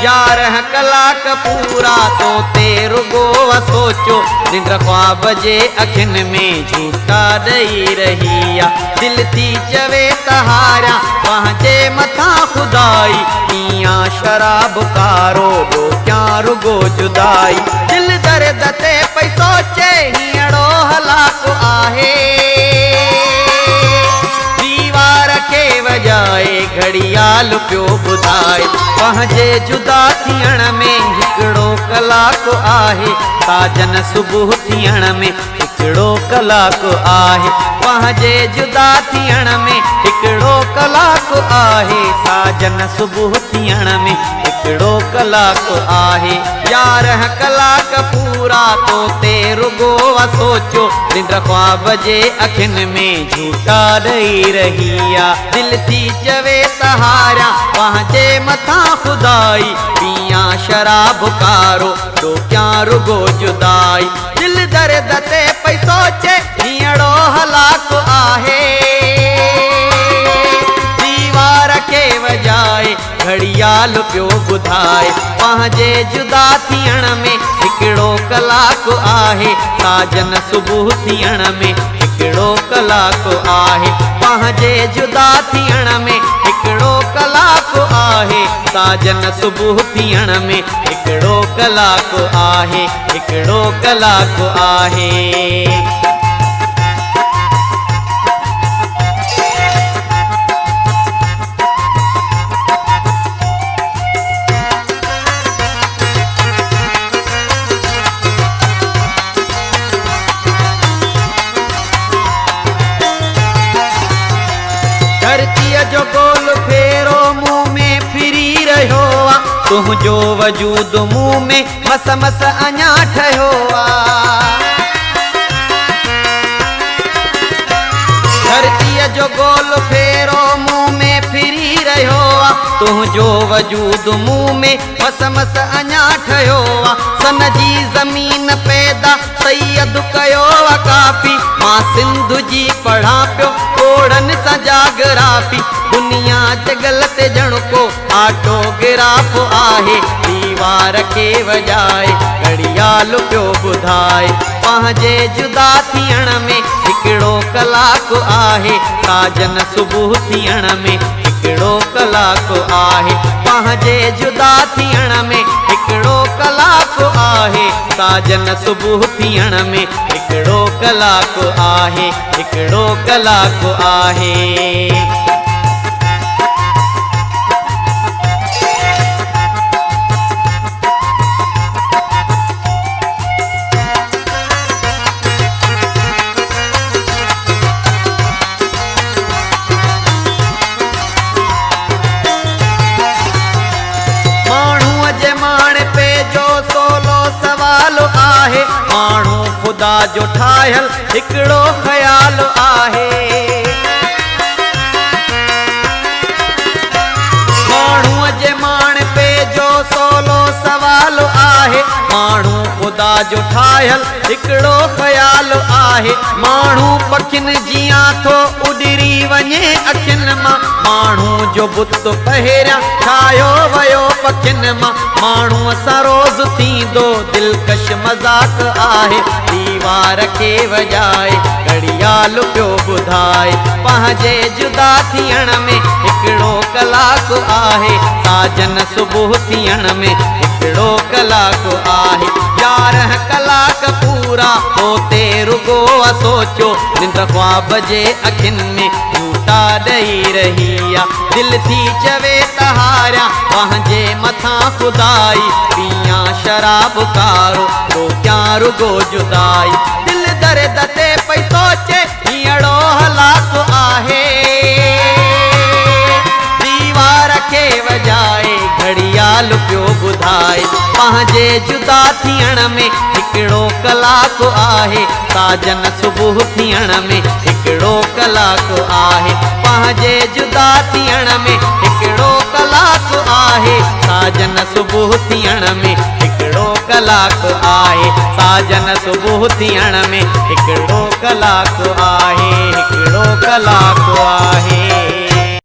11 कलाक पूरा तो तेरु गोवा सोचो निंद्र ख्वाब जे अखिन में झूठा दई रहिया दिल थी चवे तहारा पंहिंजे मथा खुदाई इया शराब कारो दो क्या रुगो जुदाई दिल दर्द ते पई सोचे हीअड़ो हलाक आहे दीवार के वजाए घड़ियाल पियो ॿुधाए पंहिंजे जुदा थियण में हिकिड़ो कलाक आहे साजन सुबुह थियण में हिकिड़ो कलाक आहे पंहिंजे जुदा थियण में हिकिड़ो कलाक आहे साजन सुबुह थियण में हिकिड़ो कलाक आहे 11 कलाक पूरा तो तेरु गोवा सोचो निंद्र ख्वाब जे अखिन में झूठा ॾई रहिया दिल थी चवे तहारा पंहिंजे मथा खुदाई पिया शराब कारो तो क्या रुगो जुदाई दिल दर्द ते पई सोचे हीअड़ो हलाक आहे दीवार के वजाए घड़ियाल पियो ॿुधाए पंहिंजे जुदा थियण में हिकिड़ो कलाक आहे साजन सुबुह थियण में हिकिड़ो कलाक आहे पंहिंजे जुदा थियण में हिकिड़ो कलाक आहे साजन सुबुह थियण में हिकिड़ो कलाक आहे हिकिड़ो कलाक आहे। धरतीअ जो गोल फेरो मुंह में फिरी रहियो आ तुंहिंजो वजूद मुंह में मस मस अञा ठहियो आ धरतीअ जो गोल फेरो मुंह में फिरी रहियो आ तुंहिंजो वजूद मुंह में मस मस अञा ठहियो आ सन जी ज़मीन पैदा सैयद कयो आ काफ़ी मां सिंधु जी पढ़ा पियो कोड़न सा जागराफी दुनिया जगल ते जण को ऑटोग्राफ आहे दीवार के वजाए घड़ियाल पियो ॿुधाए पंहिंजे जुदा थियण में हिकिड़ो कलाक आहे साजन सुबुह थियण में हिकिड़ो कलाक आहे पंहिंजे जुदा थियण में हिकिड़ो कलाक आहे साजन सुबुह थियण में हिकिड़ो कलाक आहे हिकिड़ो कलाक आहे। माण्हू ख़ुदा जो ठाहियल हिकिड़ो ख़्याल आहे माण्हूअ जे माण पे जो सोलो सवाल आहे माण्हू ख़ुदा जो ठाहियल हिकिड़ो ख़्याल आहे माण्हू पखियुनि जियां थो उॾरी वञे अखियुनि मां माण्हू जो बुत पहिरियां ठाहियो वियो पखियुनि मां माण्हूअ सां रोज़ थींदो दिलकश मज़ाक आहे दीवार के वजाए घड़ियाल पियो ॿुधाए पंहिंजे जुदा थियण में हिकिड़ो कलाक आहे साजन सुबुह थियण में हिकिड़ो कलाक आहे 11 कलाक पूरा तो तेरु गोवा सोचो निंद्र ख्वाब जे अखिन में झूठा ॾई रहिया दिल थी चवे तहारा पंहिंजे मथा खुदाई पिया शराब कारो तो क्या रुगो जुदाई दिल दर्द ते पई सोचे हीअड़ो हलाक आहे दीवार के वजाए घड़ियाल पियो ॿुधाए पंहिंजे जुदा थियण में हिकिड़ो कलाक आहे साजन सुबुह थियण में हिकिड़ो कलाक आहे पंहिंजे जुदा थियण में हिकिड़ो कलाक आहे साजन सुबुह थियण में हिकिड़ो कलाक आहे साजन सुबुह थियण में हिकिड़ो कलाक आहे हिकिड़ो कलाक आहे।